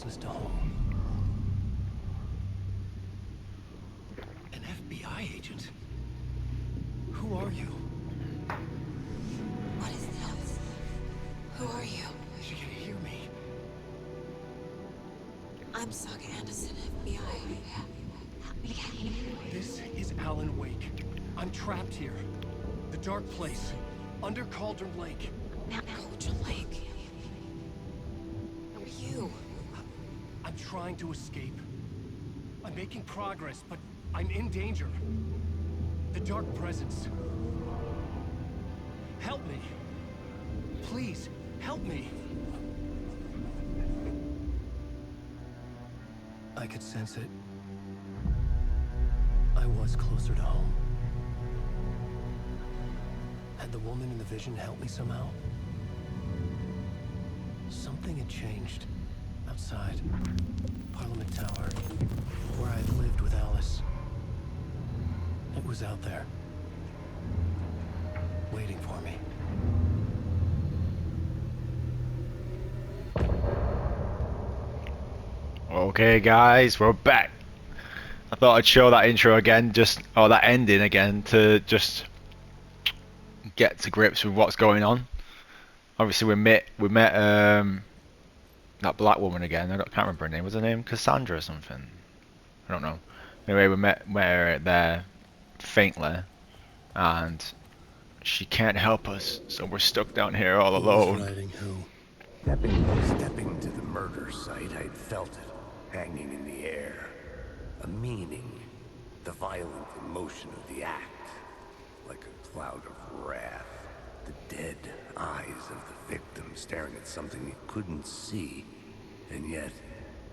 closest to home. An FBI agent? Who are you? What is this? Who are you? She can hear me. I'm Saga Anderson, FBI. This is Alan Wake. I'm trapped here. The dark place. Under Cauldron Lake. Cauldron Lake. Who are you? I'm trying to escape. I'm making progress, but I'm in danger. The dark presence. Help me. Please, help me. I could sense it. I was closer to home. Had the woman in the vision helped me somehow? Something had changed. Outside. Parliament Tower. Where I had lived with Alice. It was out there. Waiting for me. Okay guys, we're back. I thought I'd show that intro again, or that ending again, to just get to grips with what's going on. Obviously we met that black woman again. I can't remember her name. Was her name Cassandra or something? I don't know. Anyway, we met her there faintly, and she can't help us, so we're stuck down here all alone. Who's riding who? Stepping to the murder site, I'd felt it, hanging in the air. A meaning, the violent emotion of the act, like a cloud of wrath. The dead eyes of the victim staring at something you couldn't see, and yet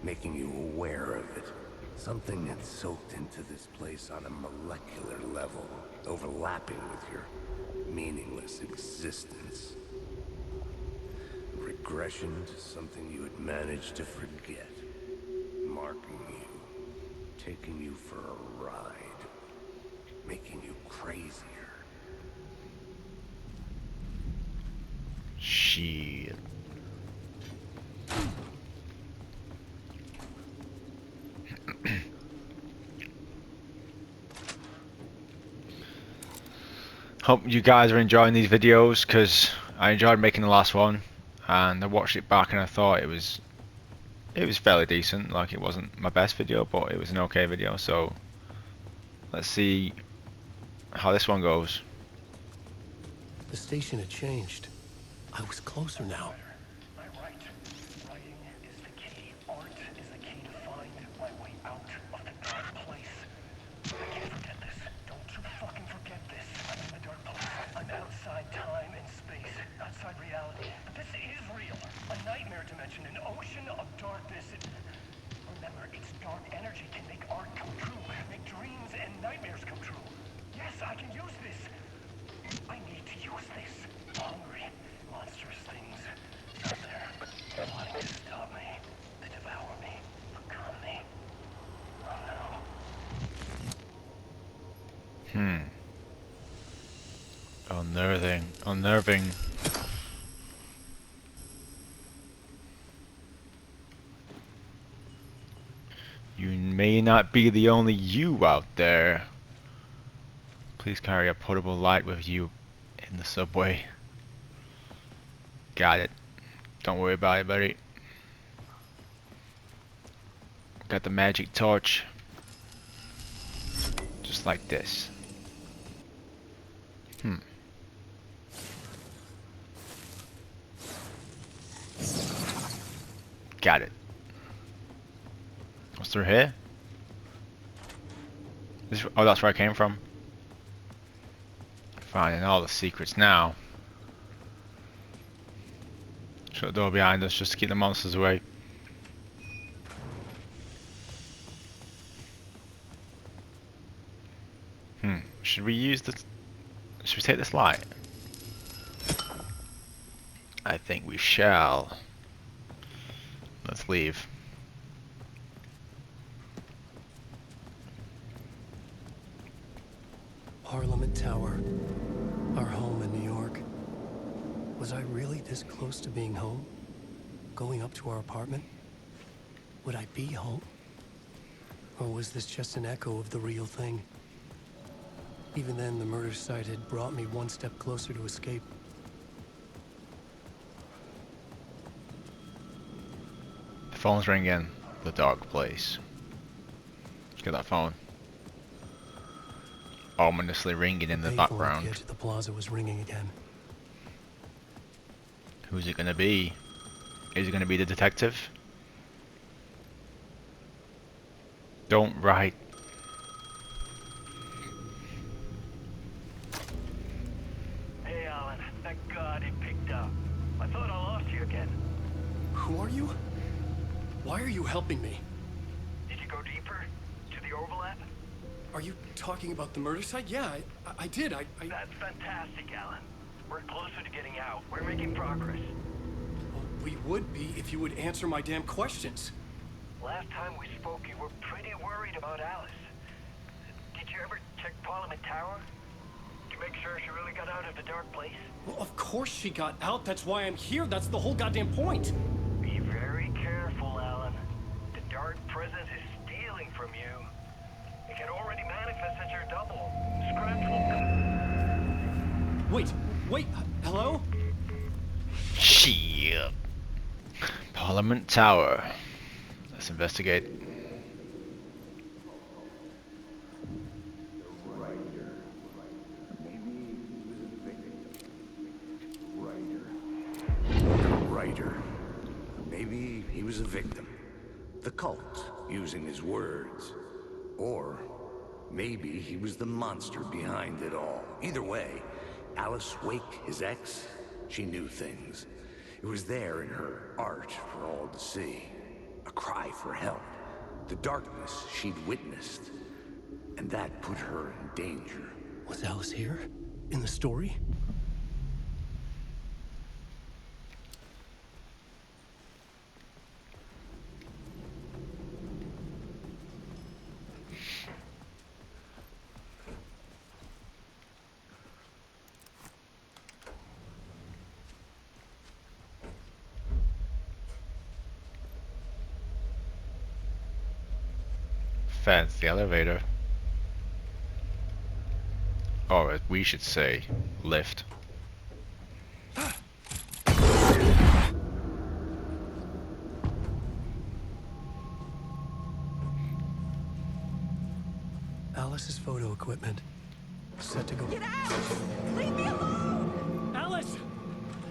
making you aware of it. Something had soaked into this place on a molecular level, overlapping with your meaningless existence. Regression to something you had managed to forget. Marking you, taking you for a ride, making you crazier. Shit. Hope you guys are enjoying these videos, because I enjoyed making the last one, and I watched it back and I thought it was fairly decent. Like, it wasn't my best video, but it was an okay video. So let's see how this one goes. The station had changed. I was closer now. I'm right. Writing is the key. Art is the key to find my way out of the dark place. I can't forget this. Don't you fucking forget this. I'm in the dark place. I'm outside time and space. Outside reality. But this is real. A nightmare dimension. An ocean of darkness. Remember, its dark energy can make art come true. Make dreams and nightmares come true. Yes, I can use this. I need to use this. Hungry, monstrous things out there, wanting to stop me, to devour me, become me. Oh no. Unnerving. You may not be the only you out there. Please carry a portable light with you in the subway. Got it. Don't worry about it, buddy. Got the magic torch. Just like this. Got it. What's through here? Oh, that's where I came from. Finding all the secrets now. Shut the door behind us just to keep the monsters away. Should we use this? Should we take this light? I think we shall. Let's leave. Parliament Tower. Our home in New York. Was I really this close to being home? Going up to our apartment? Would I be home? Or was this just an echo of the real thing? Even then, the murder site had brought me one step closer to escape. The phone's ringing. The dark place. Let's get that phone. Ominously ringing in the Payphone at background. the edge of the plaza was ringing again. Who's it gonna be? Is it gonna be the detective? Don't write. Hey, Alan. Thank God it picked up. I thought I lost you again. Who are you? Why are you helping me? Did you go deeper? To the overlap? Are you talking about the murder site? Yeah, I did. That's fantastic, Alan. We're closer to getting out. We're making progress. Well, we would be if you would answer my damn questions. Last time we spoke, you were pretty worried about Alice. Did you ever check Parliament Tower? To make sure she really got out of the dark place? Well, of course she got out. That's why I'm here. That's the whole goddamn point. Be very careful, Alan. The dark presence is stealing from you. It can already manifest as your double. Scratch will Wait, hello? Shit. Parliament Tower. Let's investigate. Writer. Maybe he was a victim. The cult, using his words. Or maybe he was the monster behind it all. Either way, Alice Wake, his ex, she knew things. It was there in her art for all to see. A cry for help. The darkness she'd witnessed. And that put her in danger. Was Alice here? In the story? Fancy elevator. Or we should say, lift. Alice's photo equipment. Set to go. Get out! Leave me alone! Alice!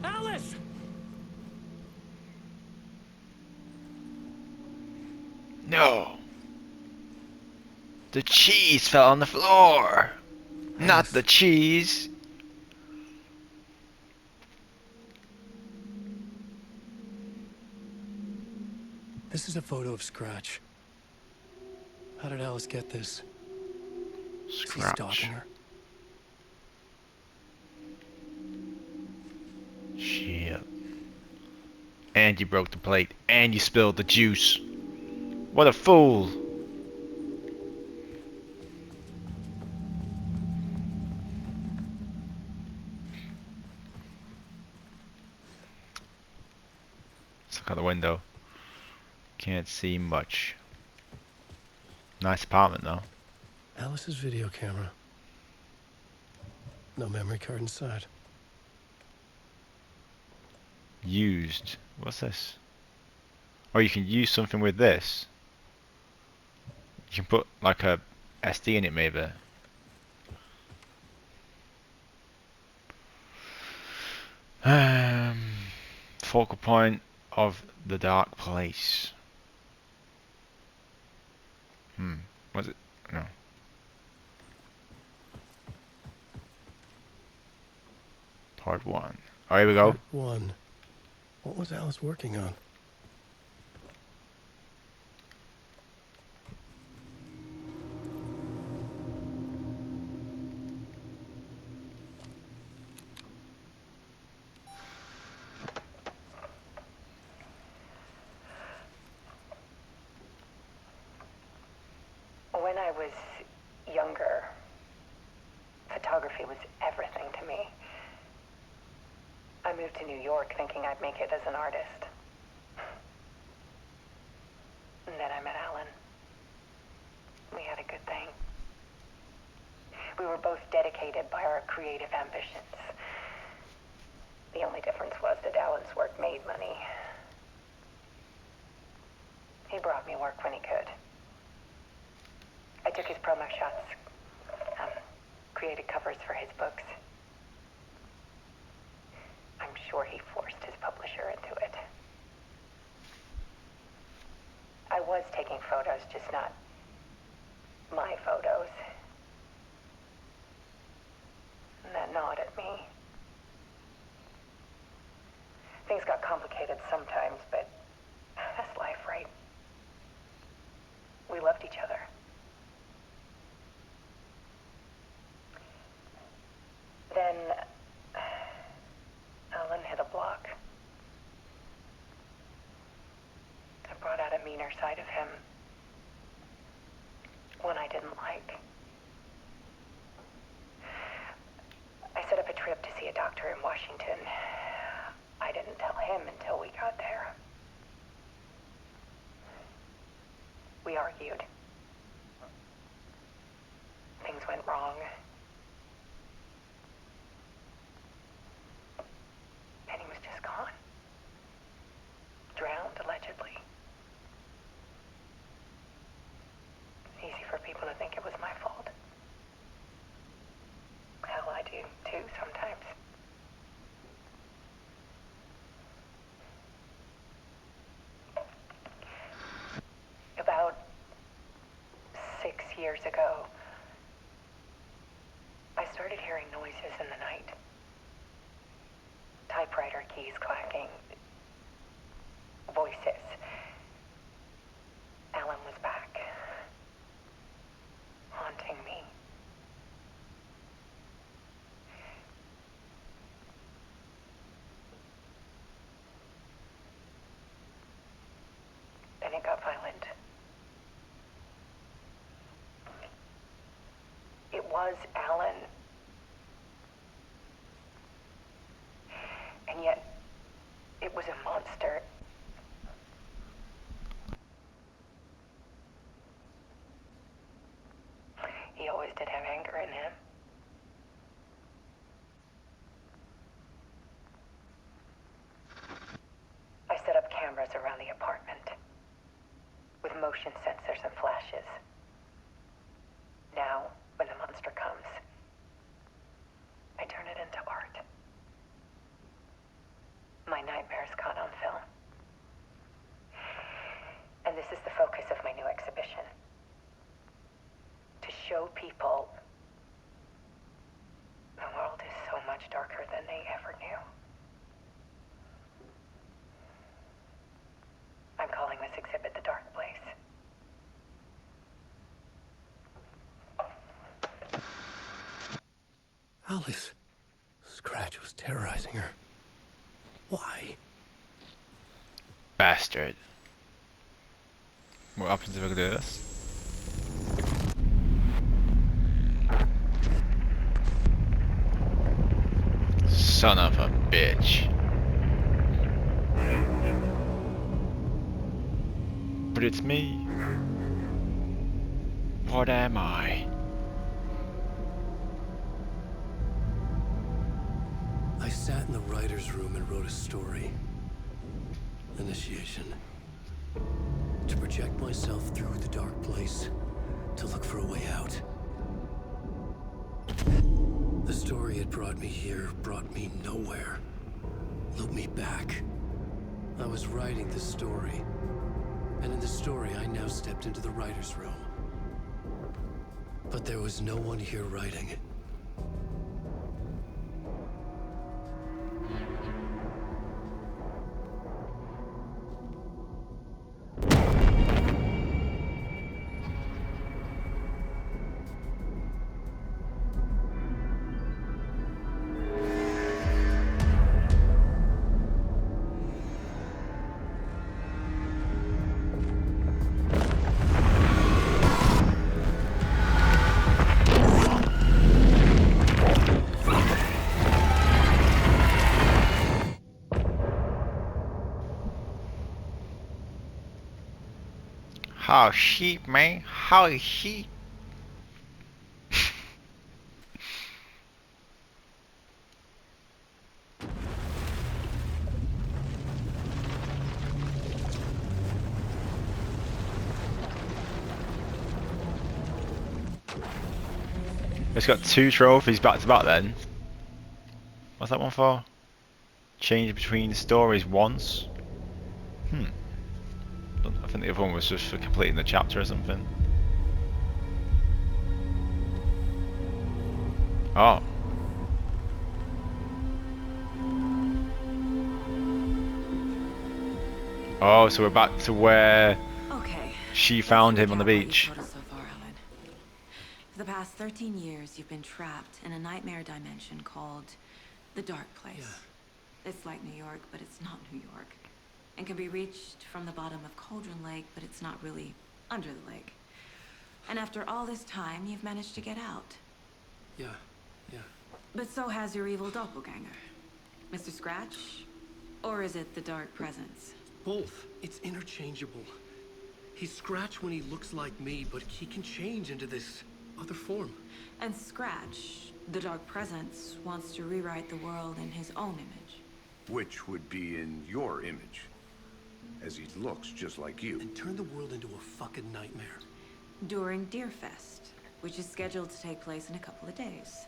Alice! No! The cheese fell on the floor! Not the cheese! This is a photo of Scratch. How did Alice get this? Is he Scratch. stalking her? Shit. And you broke the plate. And you spilled the juice. What a fool! Let's look out the window. Can't see much. Nice apartment though. Alice's video camera. No memory card inside. Used. What's this? Oh, you can use something with this. You can put like a SD in it maybe. Focal point of the dark place. Was it? No. Part 1. Oh, here we go. Part 1. What was Alice working on? When I was younger, photography was everything to me. I moved to New York thinking I'd make it as an artist. And then I met Alan. We had a good thing. We were both dedicated by our creative ambitions. The only difference was that Alan's work made money. He brought me work when he could. I took his promo shots, created covers for his books. I'm sure he forced his publisher into it. I was taking photos, just not my photos. And that gnawed at me. Things got complicated sometimes, but that's life, right? We loved each other. Then Alan hit a block. I brought out a meaner side of him. One I didn't like. I set up a trip to see a doctor in Washington. I didn't tell him until we got there. We argued. Things went wrong. And he was just gone. Drowned, allegedly. It's easy for people to think it was my fault. Hell, I do too sometimes. About 6 years ago, I started hearing noises in the night. Typewriter keys clacking. Voices. Alan was back. Haunting me. Then it got violent. It was Alan. And yet, it was a monster. He always did have anger in him. I set up cameras around the apartment with motion sensors and flashes. Now, when the monster comes, I turn it into art. My nightmares caught on film. And this is the focus of my new exhibition. To show people the world is so much darker than they ever knew. I'm calling this exhibit The Dark Place. Alice. Scratch was terrorizing her. Why? Bastard. What happens if I do this? Son of a bitch. But it's me. What am I? I sat in the writer's room and wrote a story. Initiation. To project myself through the dark place, to look for a way out. The story had brought me here, brought me nowhere. Looped me back. I was writing the story. And in the story, I now stepped into the writer's room. But there was no one here writing it. How sheep, man? How sheep? It's got 2 trophies back to back then. What's that one for? Change between stories once. I think the other one was just for completing the chapter or something. Oh. Oh, so we're back to where Okay. she found him on the beach. So far, Alan. For the past 13 years, you've been trapped in a nightmare dimension called the Dark Place. Yeah. It's like New York, but it's not New York. And can be reached from the bottom of Cauldron Lake, but it's not really under the lake. And after all this time, you've managed to get out. Yeah. But so has your evil doppelganger. Mr. Scratch? Or is it the Dark Presence? Both. It's interchangeable. He's Scratch when he looks like me, but he can change into this other form. And Scratch, the Dark Presence, wants to rewrite the world in his own image. Which would be in your image, as he looks just like you. And turn the world into a fucking nightmare. During Deerfest, which is scheduled to take place in a couple of days.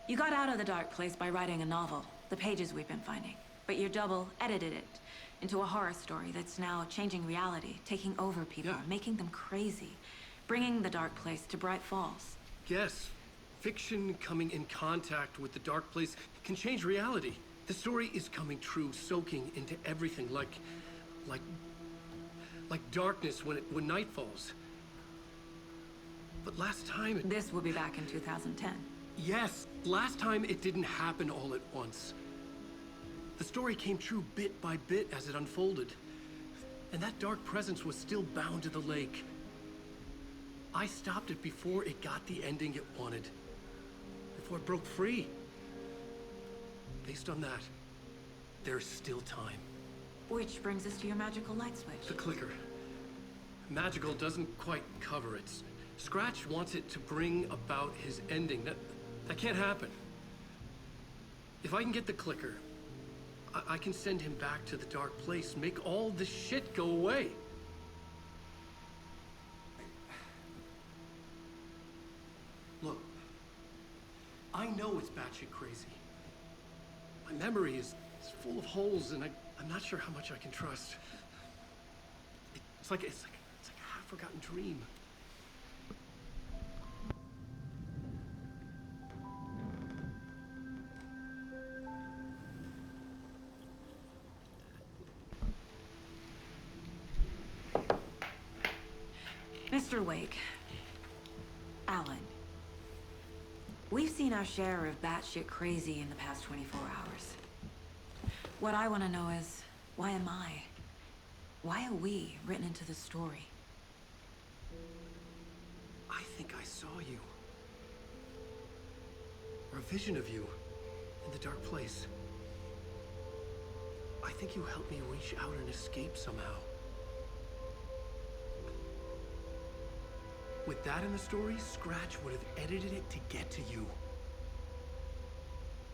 You got out of the Dark Place by writing a novel, the pages we've been finding. But your double edited it into a horror story that's now changing reality, taking over people, Yeah. making them crazy, bringing the Dark Place to Bright Falls. Yes. Fiction coming in contact with the Dark Place can change reality. The story is coming true, soaking into everything, like darkness when night falls. But last time it... This will be back in 2010. Yes, last time it didn't happen all at once. The story came true bit by bit as it unfolded. And that dark presence was still bound to the lake. I stopped it before it got the ending it wanted. Before it broke free. Based on that, there's still time. Which brings us to your magical light switch. The clicker. Magical doesn't quite cover it. Scratch wants it to bring about his ending. That can't happen. If I can get the clicker, I can send him back to the Dark Place, make all this shit go away. Look, I know it's batshit crazy. My memory is full of holes, and I'm not sure how much I can trust. It's like a half-forgotten dream. Mr. Wake, Alan, we've seen our share of batshit crazy in the past 24 hours. What I want to know is, why am I? Why are we written into the story? I think I saw you. Or a vision of you in the Dark Place. I think you helped me reach out and escape somehow. With that in the story, Scratch would have edited it to get to you.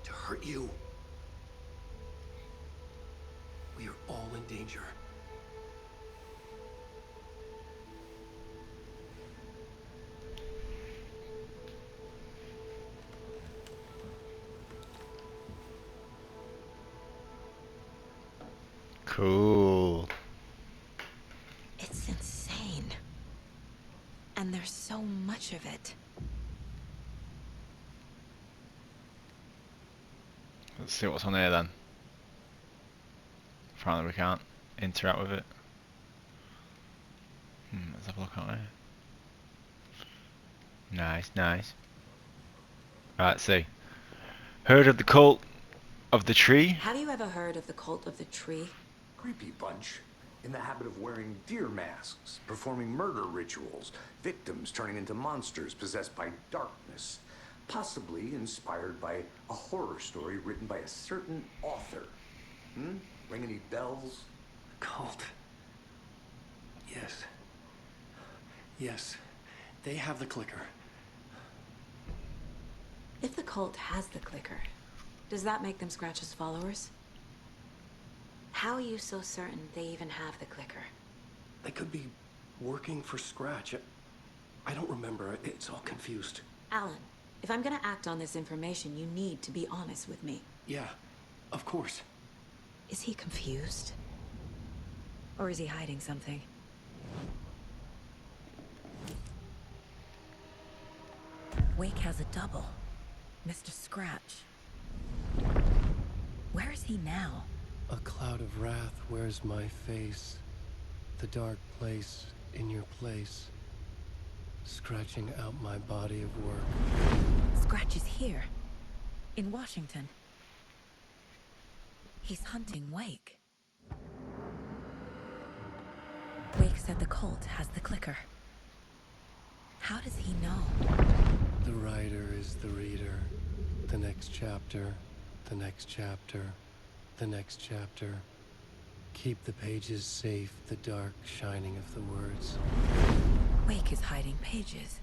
To hurt you. We are all in danger. Cool. It's insane. And there's so much of it. Let's see what's on here then. Apparently we can't interact with it. Let's have a look on here. Nice, nice. Alright, see. Heard of the cult of the tree? Have you ever heard of the Cult of the Tree? Creepy bunch. In the habit of wearing deer masks, performing murder rituals, victims turning into monsters possessed by darkness, possibly inspired by a horror story written by a certain author. Ring any bells? Cult. Yes. Yes. They have the clicker. If the cult has the clicker, does that make them Scratch's followers? How are you so certain they even have the clicker? They could be working for Scratch. I don't remember. It's all confused. Alan, if I'm gonna act on this information, you need to be honest with me. Yeah, of course. Is he confused? Or is he hiding something? Wake has a double. Mr. Scratch. Where is he now? A cloud of wrath wears my face. The dark place in your place. Scratching out my body of work. Scratch is here. In Washington. He's hunting Wake. Wake said the cult has the clicker. How does he know? The writer is the reader. The next chapter, the next chapter, the next chapter. Keep the pages safe, the dark shining of the words. Wake is hiding pages.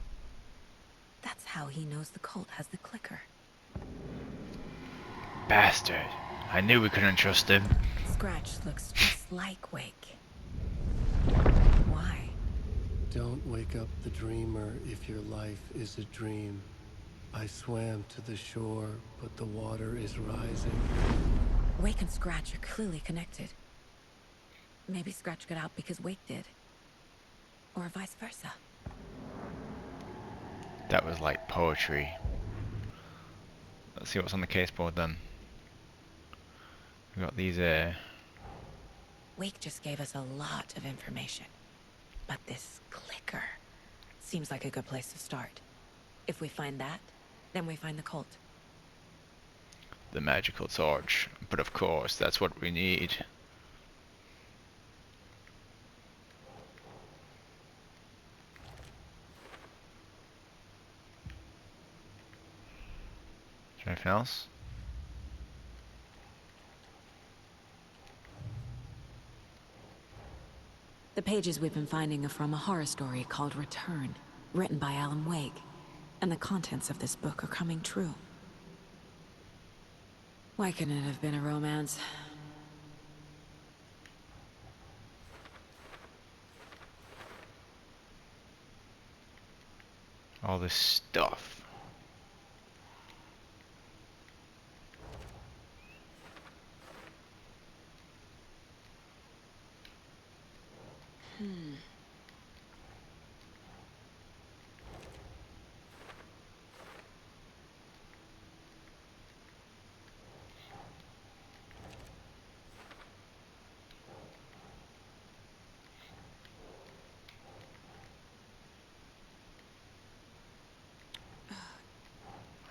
That's how he knows the cult has the clicker. Bastard. I knew we couldn't trust him. Scratch looks just like Wake. Why? Don't wake up the dreamer if your life is a dream. I swam to the shore, but the water is rising. Wake and Scratch are clearly connected. Maybe Scratch got out because Wake did. Or vice versa. That was like poetry. Let's see what's on the case board then. We got these Wake just gave us a lot of information. But this clicker seems like a good place to start. If we find that, then we find the cult. the magical torch. But of course, that's what we need. Is there anything else? The pages we've been finding are from a horror story called Return, written by Alan Wake. And the contents of this book are coming true. Why couldn't it have been a romance? All this stuff.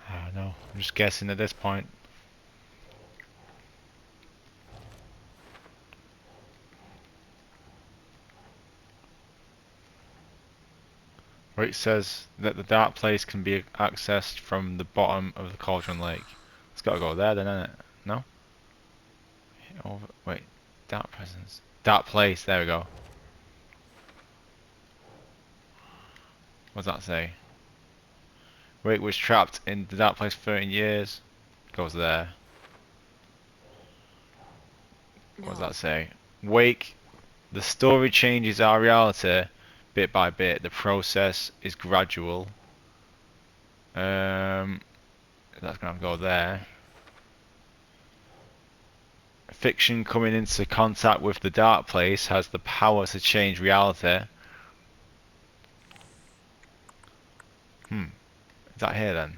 I don't know. I'm just guessing at this point. Where it says that the dark place can be accessed from the bottom of the Cauldron Lake. It's got to go there then, isn't it? No? Over, wait. Dark presence. Dark place. There we go. What does that say? Wake was trapped in the dark place for 13 years. Goes there. What does that say? Wake. The story changes our reality bit by bit. The process is gradual. That's gonna have to go there. Fiction coming into contact with the dark place has the power to change reality. Is that here then?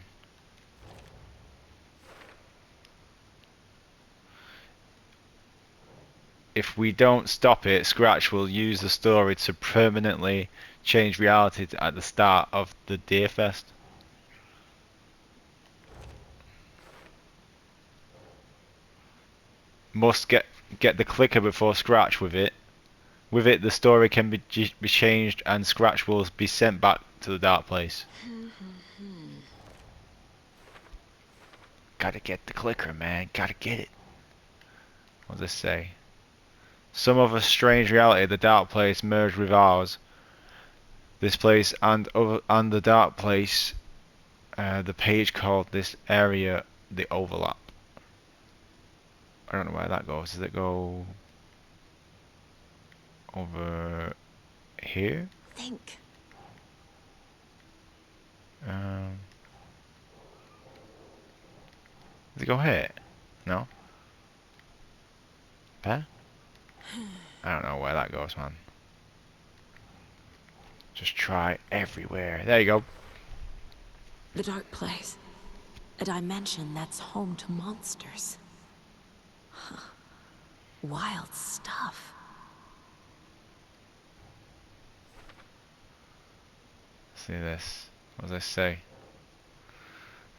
If we don't stop it, Scratch will use the story to permanently change reality at the start of the Deer Fest. Must get the clicker before Scratch with it. With it, the story can be changed and Scratch will be sent back to the dark place. Gotta get the clicker, man. Gotta get it. What does this say? Some other strange reality, the dark place merged with ours. This place and the dark place, the page called this area the overlap. I don't know where that goes. Does it go over here? Think. Does it go here? No? There? I don't know where that goes, man. Just try everywhere. There you go. The dark place. A dimension that's home to monsters. Huh. Wild stuff. See this. What does this say?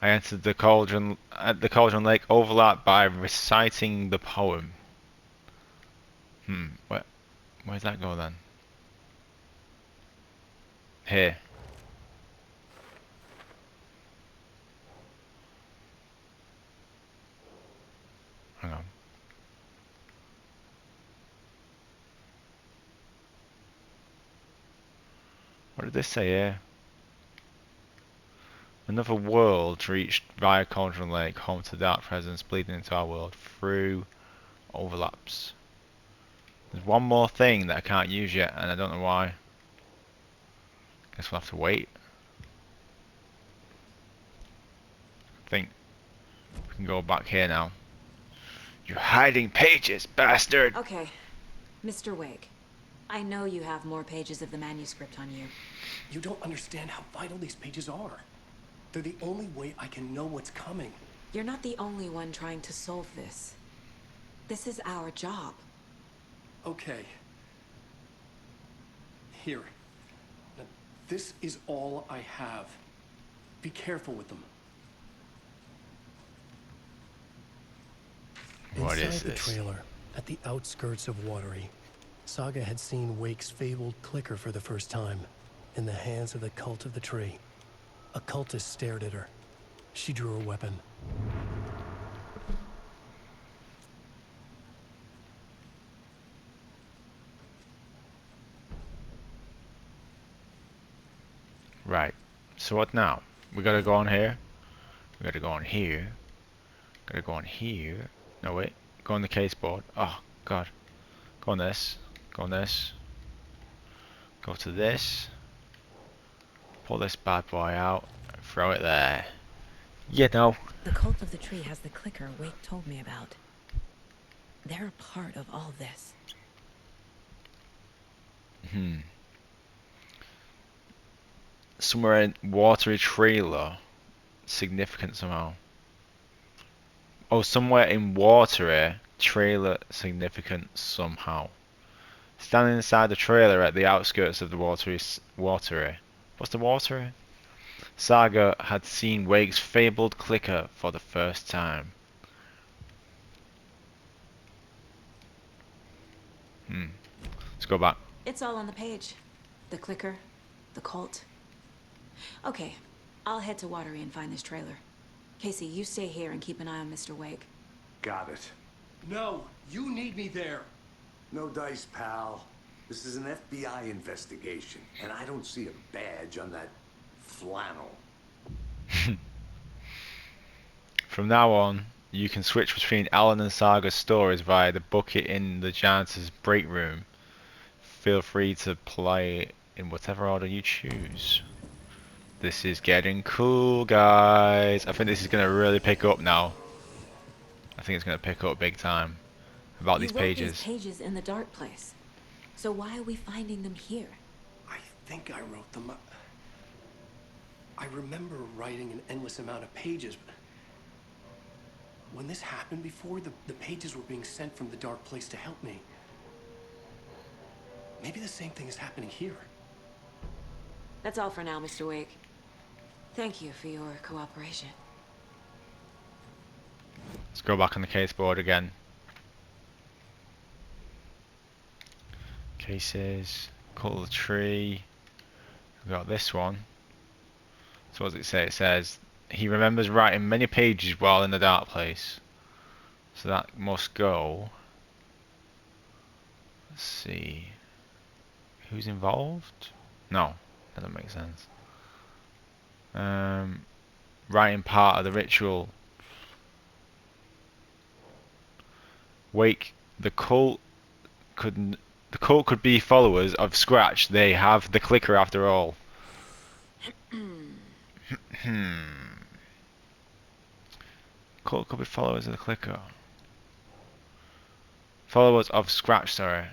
I entered the cauldron at the Cauldron Lake overlap by reciting the poem. Where's that go then? Here. Hang on. What did this say here? Another world reached via Cauldron Lake, home to dark presence bleeding into our world through overlaps. There's one more thing that I can't use yet, and I don't know why. Guess we'll have to wait. I think we can go back here now. You're hiding pages, bastard! Okay, Mr. Wake. I know you have more pages of the manuscript on you. You don't understand how vital these pages are. They're the only way I can know what's coming. You're not the only one trying to solve this. This is our job. Okay. Here. Now, this is all I have. Be careful with them. What is Inside the this? trailer, at the outskirts of Watery, Saga had seen Wake's fabled clicker for the first time, in the hands of the Cult of the Tree. A cultist stared at her. She drew a weapon. Right. So what now? We gotta go on here. We gotta go on here. Gotta go on here. No wait. Go on the case board. Oh god. Go on this. Go on this. Go to this. Pull this bad boy out. And throw it there. You know. The Cult of the Tree has the clicker Wake told me about. They're a part of all this. Somewhere in Watery trailer. Significant somehow. Oh, somewhere in Watery trailer significant somehow. Standing inside the trailer at the outskirts of the Watery. What's the Watery? Saga had seen Wake's fabled clicker for the first time. Let's go back. It's all on the page. The clicker, the cult. Okay, I'll head to Watery and find this trailer. Casey, you stay here and keep an eye on Mr. Wake. Got it. No, you need me there. No dice, pal. This is an FBI investigation, and I don't see a badge on that flannel. From now on, you can switch between Alan and Saga's stories via the bucket in the janitor's break room. Feel free to play in whatever order you choose. This is getting cool, guys. I think this is going to really pick up now. I think it's going to pick up big time about these pages. These pages in the dark place. So why are we finding them here? I think I wrote them. I remember writing an endless amount of pages. But when this happened before, the pages were being sent from the dark place to help me. Maybe the same thing is happening here. That's all for now, Mr. Wake. Thank you for your cooperation. Let's go back on the case board again. Cases, Cult of the Tree. We've got this one. So what does it say? It says, he remembers writing many pages while in the dark place. So that must go Let's see. Who's involved? No, doesn't make sense. Writing part of the ritual. Wake the cult could be followers of Scratch. They have the clicker after all. Cult could be followers of the clicker. Followers of Scratch, sorry.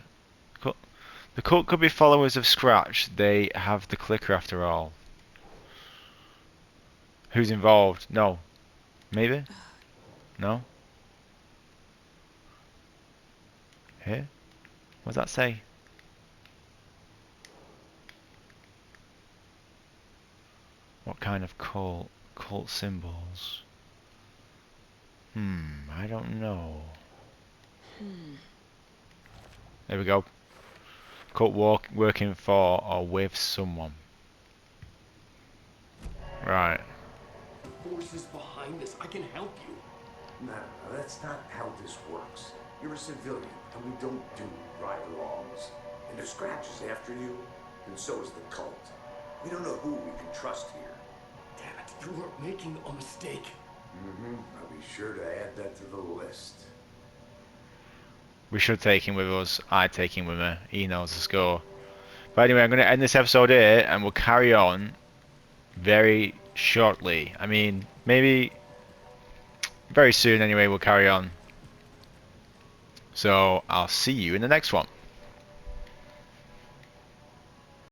The cult could be followers of Scratch. They have the clicker after all. Who's involved? No. Maybe? No? Here? What does that say? What kind of cult? Cult symbols? I don't know. There we go. Cult working for or with someone. Right. Forces behind this. I can help you. No, that's not how this works. You're a civilian, and we don't do ride-alongs. And if Scratch is after you, then so is the cult. We don't know who we can trust here. Damn it, you are making a mistake. I'll be sure to add that to the list. We should take him with us. I'd take him with me. He knows the score. But anyway, I'm going to end this episode here, and we'll carry on very shortly. I mean, maybe very soon anyway, we'll carry on. So, I'll see you in the next one.